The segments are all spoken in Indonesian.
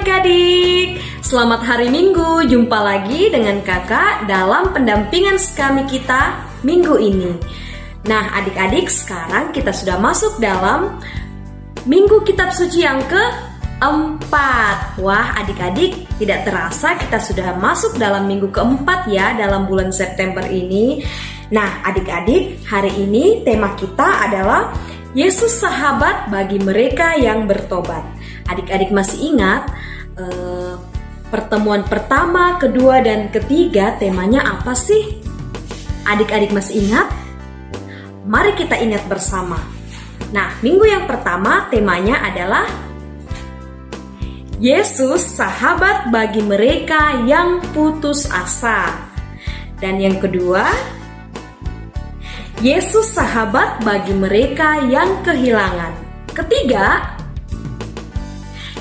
adik-adik, selamat hari Minggu. Jumpa lagi dengan kakak dalam pendampingan kami kita minggu ini. Nah adik-adik, sekarang kita sudah masuk dalam Minggu Kitab Suci yang keempat. Wah adik-adik, tidak terasa kita sudah masuk dalam minggu keempat ya dalam bulan September ini. Nah adik-adik, hari ini tema kita adalah Yesus sahabat bagi mereka yang bertobat. Adik-adik masih ingat pertemuan pertama, kedua, dan ketiga temanya apa sih? Adik-adik masih ingat? Mari kita ingat bersama. Nah, minggu yang pertama temanya adalah Yesus sahabat bagi mereka yang putus asa. Dan yang kedua, Yesus sahabat bagi mereka yang kehilangan. Ketiga,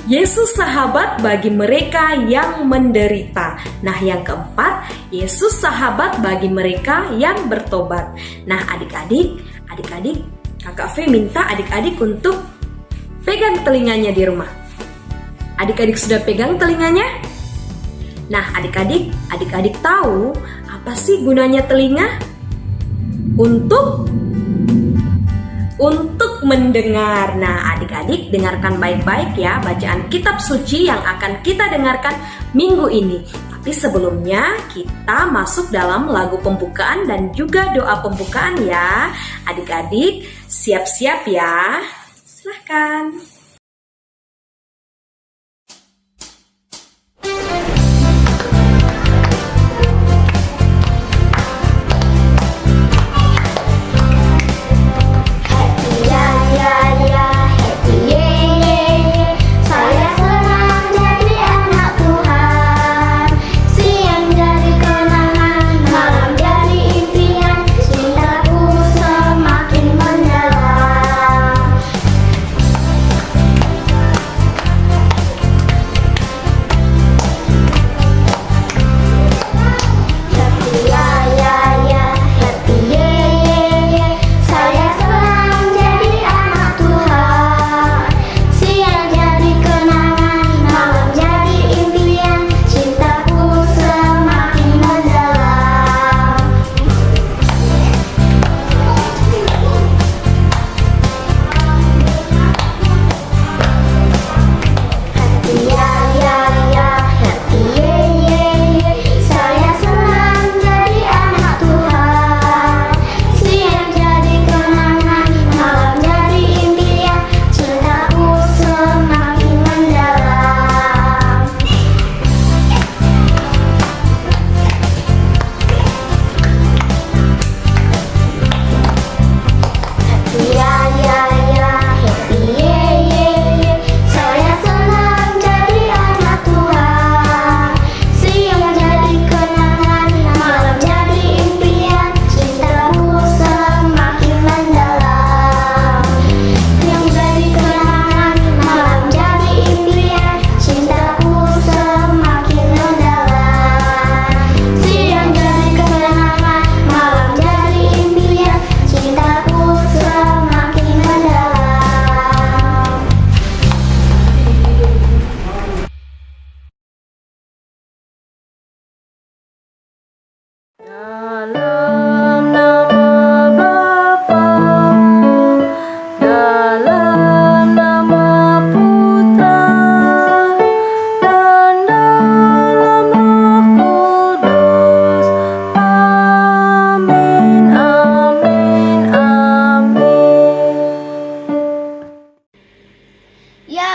Yesus sahabat bagi mereka yang menderita. Nah, yang keempat, Yesus sahabat bagi mereka yang bertobat. Nah, adik-adik, Kakak V minta adik-adik untuk pegang telinganya di rumah. Adik-adik sudah pegang telinganya? Nah, adik-adik tahu apa sih gunanya telinga? Untuk mendengar. Nah adik-adik dengarkan baik-baik ya bacaan kitab suci yang akan kita dengarkan minggu ini. Tapi sebelumnya kita masuk dalam lagu pembukaan dan juga doa pembukaan ya. Adik-adik siap-siap ya. Silahkan.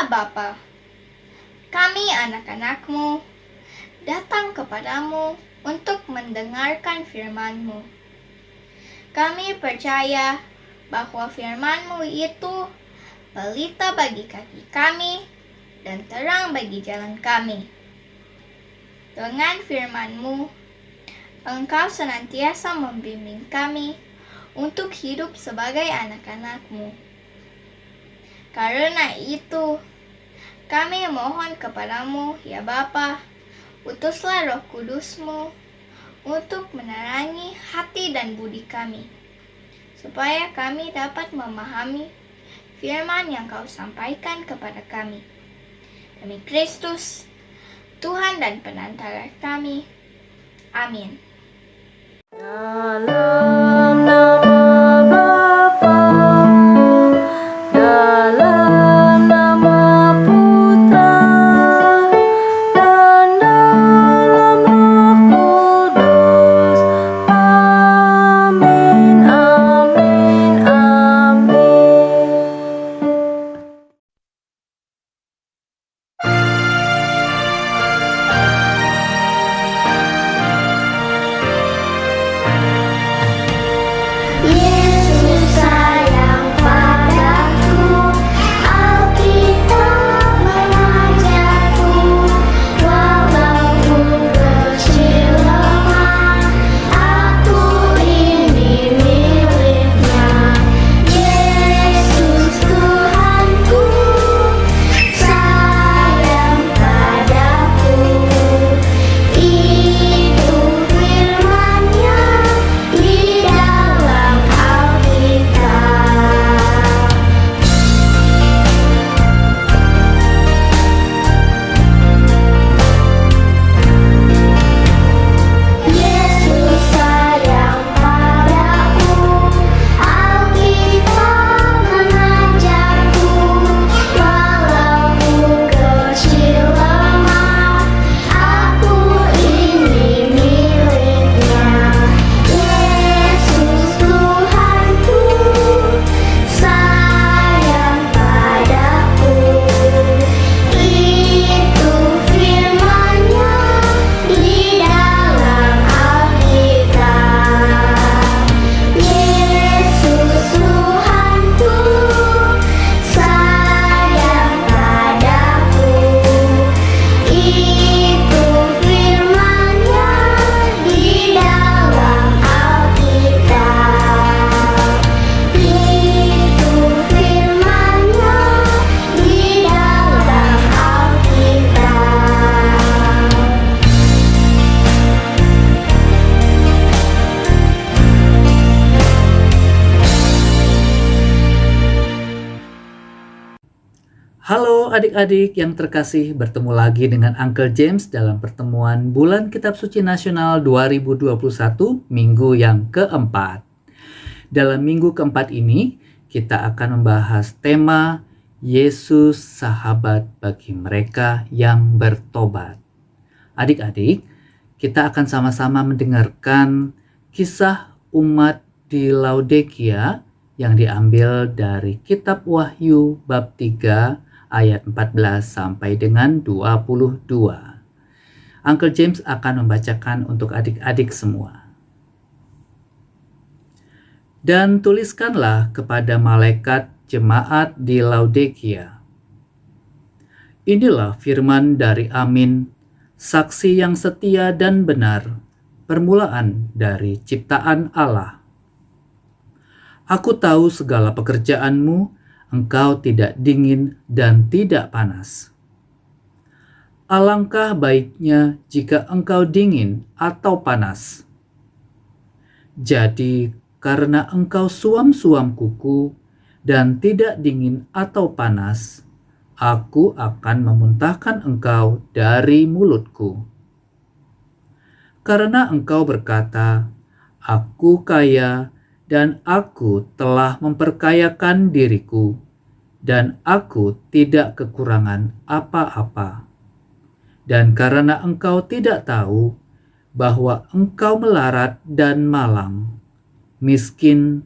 Bapa, kami anak-anak-Mu datang kepadamu untuk mendengarkan firman-Mu. Kami percaya bahwa firman-Mu itu pelita bagi kaki kami dan terang bagi jalan kami. Dengan firman-Mu, Engkau senantiasa membimbing kami untuk hidup sebagai anak-anak-Mu. Karena itu, kami mohon kepadamu, ya Bapa, utuslah Roh Kudus-Mu untuk menerangi hati dan budi kami, supaya kami dapat memahami firman yang Kau sampaikan kepada kami. Demi Kristus, Tuhan dan Penantara kami. Amin. Dalam nama Bapa, dalam nama Putra, dan dalam Roh Kudus. Amin, amin, amin. Yesus sayang padaku, Alkitab mengajarku, walaupun kecil lemah, aku ini miliknya. Yesus Tuhanku, sayang padaku, itu firman-Nya di dalam Alkitab. Yesus sayang padaku, Alkitab mengajarku, walaupun kecil lemah, aku ini miliknya. Yesus Tuhanku, sayang padaku, itu firman-Nya di dalam Alkitab. Yesus Tuhanku, sayang padaku, itu firman-Nya di dalam Alkitab. Itu firman-Nya di dalam Alkitab. Halo adik-adik yang terkasih, bertemu lagi dengan Uncle James dalam pertemuan Bulan Kitab Suci Nasional 2021, minggu yang keempat. Dalam minggu keempat ini, kita akan membahas tema Yesus sahabat bagi mereka yang bertobat. Adik-adik, kita akan sama-sama mendengarkan kisah umat di Laodikia yang diambil dari kitab Wahyu bab 3 ayat 14 sampai dengan 22. Uncle James akan membacakan untuk adik-adik semua. Dan tuliskanlah kepada malaikat jemaat di Laodikia. Inilah firman dari Amin, saksi yang setia dan benar, permulaan dari ciptaan Allah. Aku tahu segala pekerjaanmu, engkau tidak dingin dan tidak panas. Alangkah baiknya jika engkau dingin atau panas. Jadi, karena engkau suam-suam kuku dan tidak dingin atau panas, aku akan memuntahkan engkau dari mulutku. Karena engkau berkata, aku kaya dan aku telah memperkayakan diriku, dan aku tidak kekurangan apa-apa. Dan karena engkau tidak tahu bahwa engkau melarat dan malang, miskin,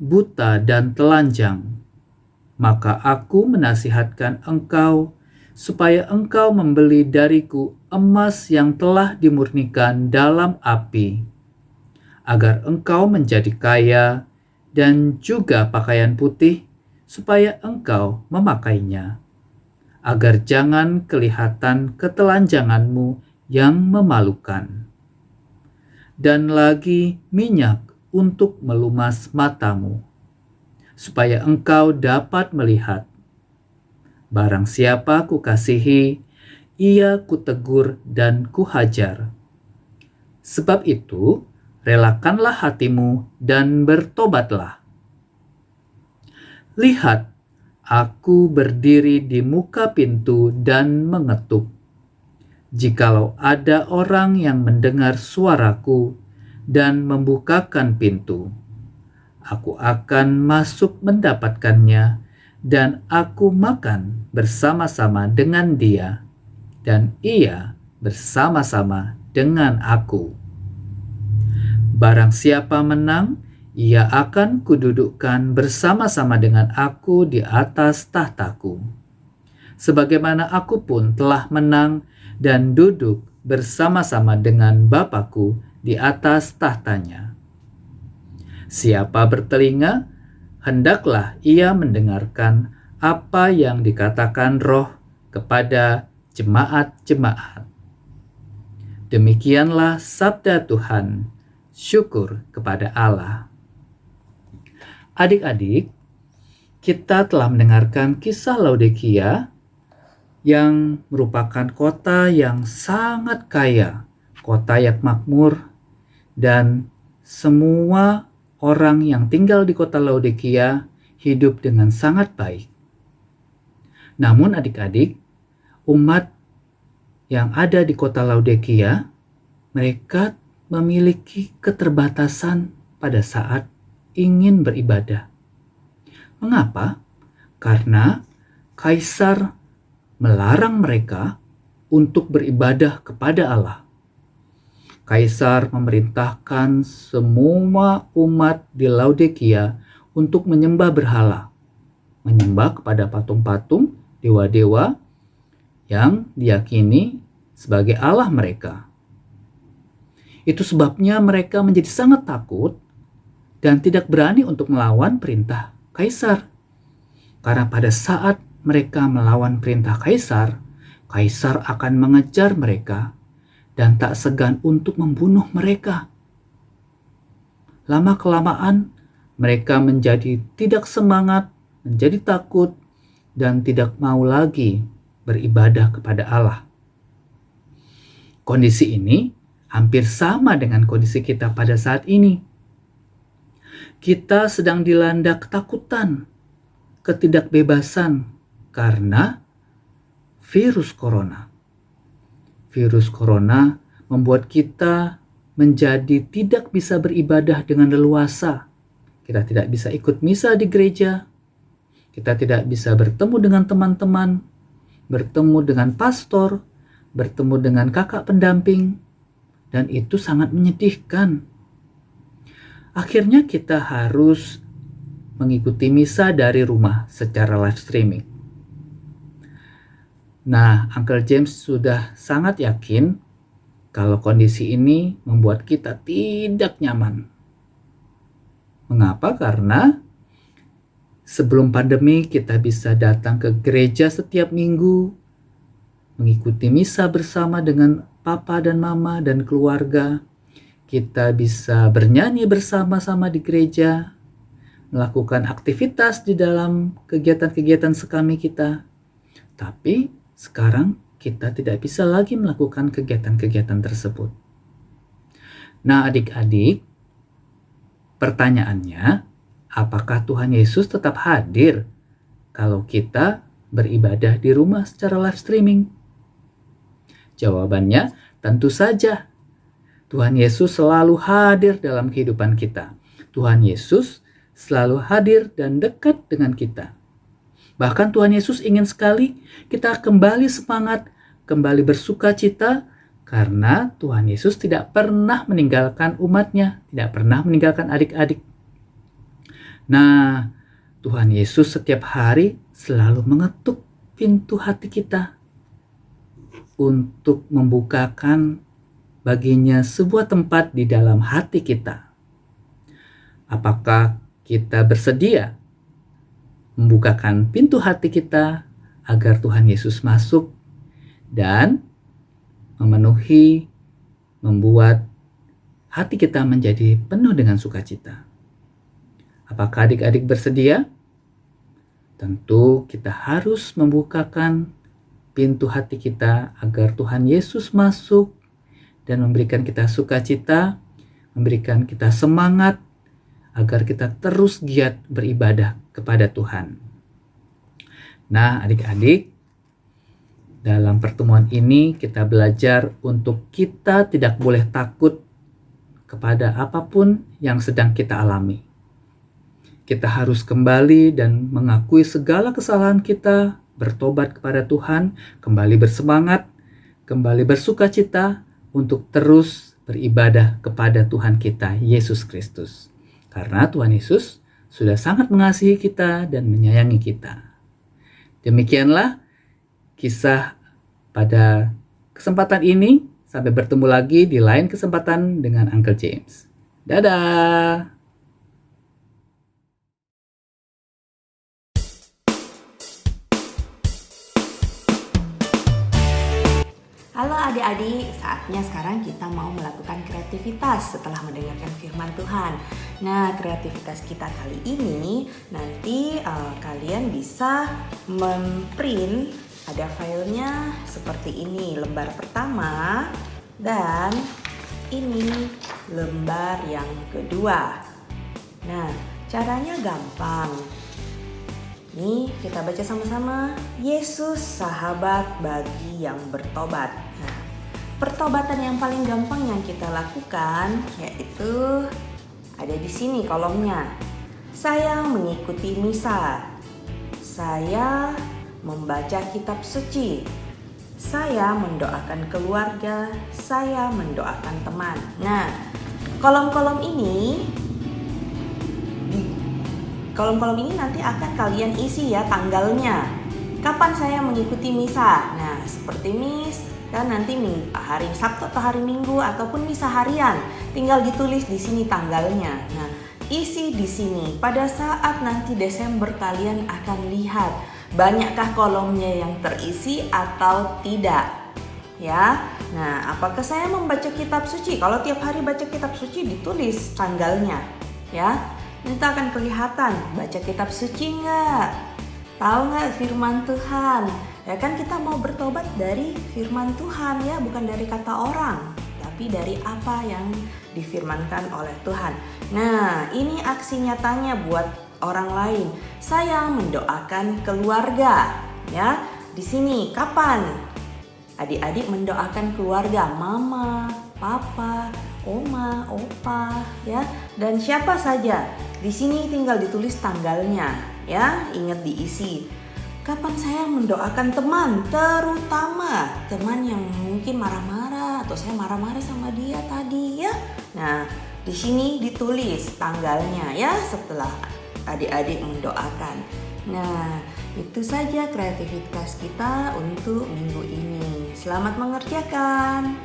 buta dan telanjang, maka aku menasihatkan engkau supaya engkau membeli dariku emas yang telah dimurnikan dalam api, agar engkau menjadi kaya, dan juga pakaian putih, supaya engkau memakainya, agar jangan kelihatan ketelanjanganmu yang memalukan. Dan lagi minyak untuk melumas matamu, supaya engkau dapat melihat. Barang siapa kukasihi, ia kutegur dan kuhajar. Sebab itu, relakanlah hatimu dan bertobatlah. Lihat, Aku berdiri di muka pintu dan mengetuk. Jikalau ada orang yang mendengar suaraku dan membukakan pintu, aku akan masuk mendapatkannya, dan aku makan bersama-sama dengan dia, dan ia bersama-sama dengan aku. Barang siapa menang, ia akan kududukkan bersama-sama dengan aku di atas tahtaku, sebagaimana aku pun telah menang dan duduk bersama-sama dengan Bapa-Ku di atas tahtanya. Siapa bertelinga, hendaklah ia mendengarkan apa yang dikatakan Roh kepada jemaat-jemaat. Demikianlah sabda Tuhan. Syukur kepada Allah. Adik-adik, kita telah mendengarkan kisah Laodikia yang merupakan kota yang sangat kaya, kota yang makmur, dan semua orang yang tinggal di kota Laodikia hidup dengan sangat baik. Namun adik-adik, umat yang ada di kota Laodikia, mereka memiliki keterbatasan pada saat ingin beribadah. Mengapa? Karena kaisar melarang mereka untuk beribadah kepada Allah. Kaisar memerintahkan semua umat di Laodikia untuk menyembah berhala, menyembah kepada patung-patung, dewa-dewa yang diyakini sebagai Allah mereka. Itu sebabnya mereka menjadi sangat takut dan tidak berani untuk melawan perintah kaisar. Karena pada saat mereka melawan perintah kaisar, kaisar akan mengejar mereka dan tak segan untuk membunuh mereka. Lama-kelamaan, mereka menjadi tidak semangat, menjadi takut, dan tidak mau lagi beribadah kepada Allah. Kondisi ini hampir sama dengan kondisi kita pada saat ini. Kita sedang dilanda ketakutan, ketidakbebasan karena virus corona. Virus corona membuat kita menjadi tidak bisa beribadah dengan leluasa. Kita tidak bisa ikut misa di gereja. Kita tidak bisa bertemu dengan teman-teman, bertemu dengan pastor, bertemu dengan kakak pendamping, dan itu sangat menyedihkan. Akhirnya kita harus mengikuti misa dari rumah secara live streaming. Nah, Uncle James sudah sangat yakin kalau kondisi ini membuat kita tidak nyaman. Mengapa? Karena sebelum pandemi kita bisa datang ke gereja setiap minggu, mengikuti misa bersama dengan papa dan mama dan keluarga. Kita bisa bernyanyi bersama-sama di gereja, melakukan aktivitas di dalam kegiatan-kegiatan sekami kita. Tapi sekarang kita tidak bisa lagi melakukan kegiatan-kegiatan tersebut. Nah, adik-adik, pertanyaannya, apakah Tuhan Yesus tetap hadir kalau kita beribadah di rumah secara live streaming? Jawabannya tentu saja. Tuhan Yesus selalu hadir dalam kehidupan kita. Tuhan Yesus selalu hadir dan dekat dengan kita. Bahkan Tuhan Yesus ingin sekali kita kembali semangat, kembali bersuka cita, karena Tuhan Yesus tidak pernah meninggalkan umatnya, tidak pernah meninggalkan adik-adik. Nah, Tuhan Yesus setiap hari selalu mengetuk pintu hati kita untuk membukakan baginya sebuah tempat di dalam hati kita. Apakah kita bersedia membukakan pintu hati kita agar Tuhan Yesus masuk dan memenuhi, membuat hati kita menjadi penuh dengan sukacita? Apakah adik-adik bersedia? Tentu kita harus membukakan pintu hati kita agar Tuhan Yesus masuk dan memberikan kita sukacita, memberikan kita semangat, agar kita terus giat beribadah kepada Tuhan. Nah, adik-adik, dalam pertemuan ini kita belajar untuk kita tidak boleh takut kepada apapun yang sedang kita alami. Kita harus kembali dan mengakui segala kesalahan kita, bertobat kepada Tuhan, kembali bersemangat, kembali bersukacita untuk terus beribadah kepada Tuhan kita, Yesus Kristus. Karena Tuhan Yesus sudah sangat mengasihi kita dan menyayangi kita. Demikianlah kisah pada kesempatan ini. Sampai bertemu lagi di lain kesempatan dengan Uncle James. Dadah! Halo adik-adik, saatnya sekarang kita mau melakukan kreativitas setelah mendengarkan firman Tuhan. Nah, kreativitas kita kali ini nanti kalian bisa memprint, ada filenya seperti ini, lembar pertama dan ini lembar yang kedua. Nah, caranya gampang. Nih, kita baca sama-sama. Yesus sahabat bagi yang bertobat. Nah, pertobatan yang paling gampang yang kita lakukan yaitu ada di sini kolomnya. Saya mengikuti misa. Saya membaca kitab suci. Saya mendoakan keluarga. Saya mendoakan teman. Nah, kolom-kolom ini nanti akan kalian isi ya tanggalnya. Kapan saya mengikuti misa? Nah, seperti kan nanti hari Sabtu atau hari Minggu ataupun misa harian. Tinggal ditulis di sini tanggalnya. Nah, isi di sini. Pada saat nanti Desember kalian akan lihat banyakkah kolomnya yang terisi atau tidak. Ya. Nah, apakah saya membaca kitab suci? Kalau tiap hari baca kitab suci ditulis tanggalnya, ya. Nanti akan kelihatan baca kitab suci nggak? Tahu nggak firman Tuhan? Ya kan kita mau bertobat dari firman Tuhan ya, bukan dari kata orang, tapi dari apa yang difirmankan oleh Tuhan. Nah, ini aksi nyatanya buat orang lain. Saya mendoakan keluarga, ya. Di sini kapan? Adik-adik mendoakan keluarga, mama, papa, oma, opa, ya, dan siapa saja. Di sini tinggal ditulis tanggalnya, ya, ingat diisi. Kapan saya mendoakan teman, terutama teman yang mungkin marah-marah atau saya marah-marah sama dia tadi, ya. Nah, di sini ditulis tanggalnya, ya, setelah adik-adik mendoakan. Nah, itu saja kreativitas kita untuk minggu ini. Selamat mengerjakan.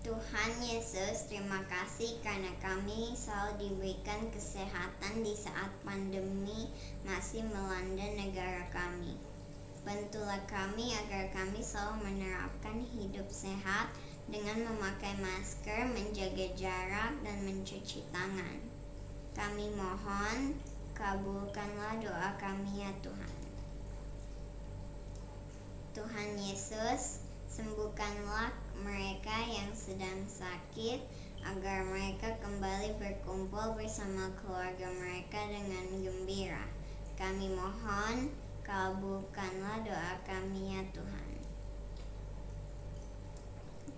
Tuhan Yesus, terima kasih karena kami selalu diberikan kesehatan di saat pandemi masih melanda negara kami. Bantulah kami agar kami selalu menerapkan hidup sehat dengan memakai masker, menjaga jarak, dan mencuci tangan. Kami mohon, kabulkanlah doa kami ya Tuhan. Tuhan Yesus, sembuhkanlah mereka yang sedang sakit agar mereka kembali berkumpul bersama keluarga mereka dengan gembira. Kami mohon, kabulkanlah doa kami ya Tuhan.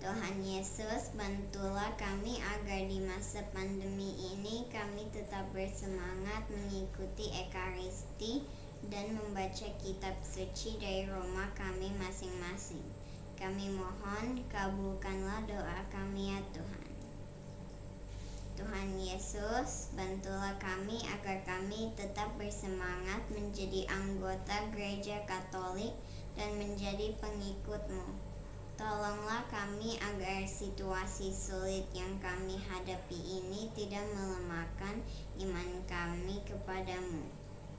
Tuhan Yesus, bantulah kami agar di masa pandemi ini kami tetap bersemangat mengikuti Ekaristi dan membaca kitab suci dari rumah kami masing-masing. Kami mohon, kabulkanlah doa kami ya Tuhan. Tuhan Yesus, bantulah kami agar kami tetap bersemangat menjadi anggota gereja Katolik dan menjadi pengikut-Mu. Tolonglah kami agar situasi sulit yang kami hadapi ini tidak melemahkan iman kami kepadamu.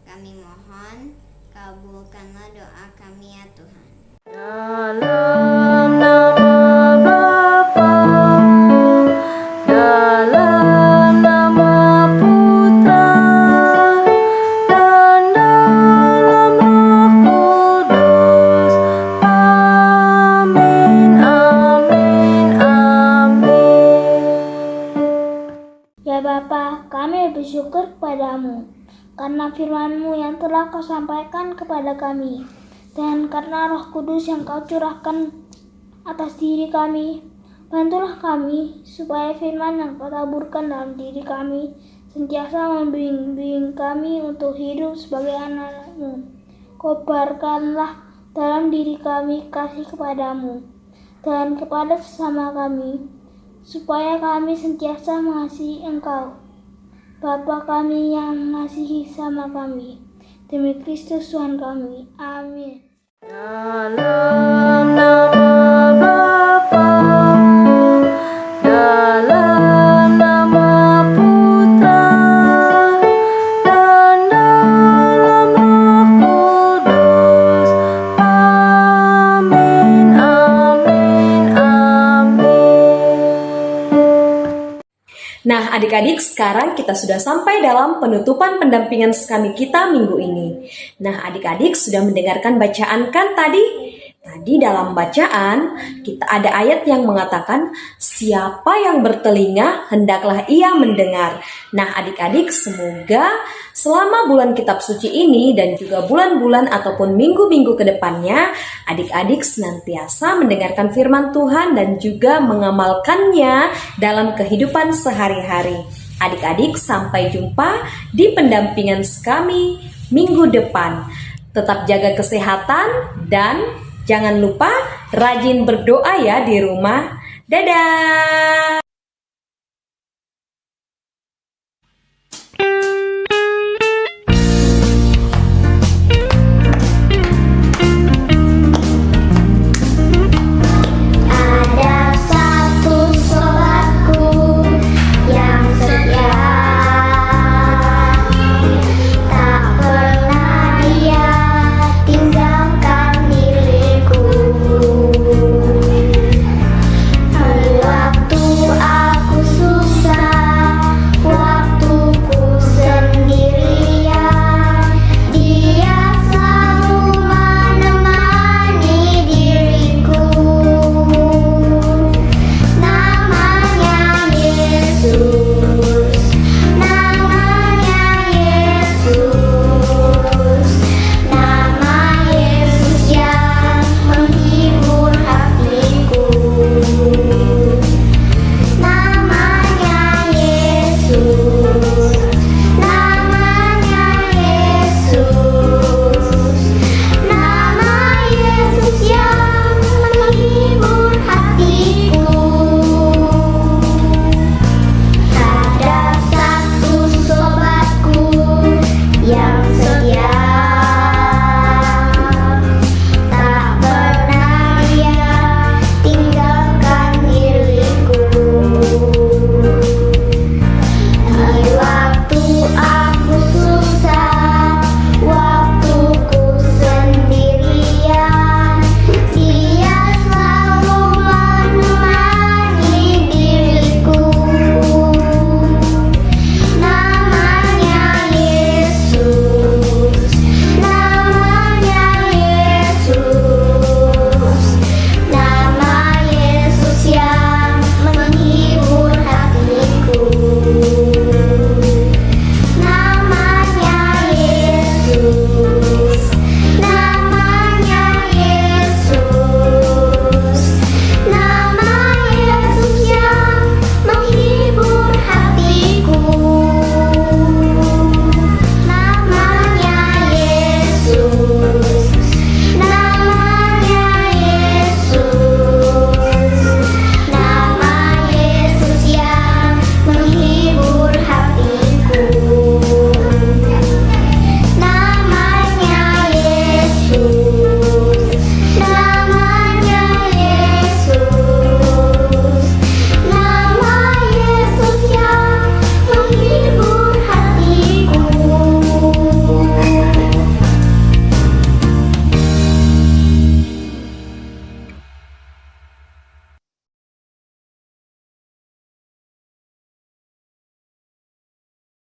Kami mohon, kabulkanlah doa kami ya Tuhan. Dalam nama Bapa, dalam nama Putra, dan dalam Roh Kudus. Amin, amin, amin. Ya Bapa, kami bersyukur padamu karena firman-Mu yang telah Kau sampaikan kepada kami, dan karena Roh Kudus yang Kau curahkan atas diri kami. Bantulah kami, supaya firman yang Kau taburkan dalam diri kami sentiasa membimbing kami untuk hidup sebagai anak-Mu. Kobarkanlah dalam diri kami kasih kepadamu dan kepada sesama kami, supaya kami sentiasa mengasihi Engkau, Bapa kami yang mengasihi sama kami. Demi Kristus Tuhan kami. Amin. Dalam nama Bapa, dalam nama Putra, dan dalam Roh Kudus. Amin, amin, amin. Nah, adik-adik, sekarang kita sudah sampai dalam penutupan pendampingan skami kita minggu ini. Nah, adik-adik sudah mendengarkan bacaan kan tadi? Tadi dalam bacaan kita ada ayat yang mengatakan siapa yang bertelinga hendaklah ia mendengar. Nah, adik-adik, semoga selama bulan kitab suci ini dan juga bulan-bulan ataupun minggu-minggu ke depannya, adik-adik senantiasa mendengarkan firman Tuhan dan juga mengamalkannya dalam kehidupan sehari-hari. Adik-adik, sampai jumpa di pendampingan kami minggu depan. Tetap jaga kesehatan dan jangan lupa rajin berdoa ya di rumah. Dadah!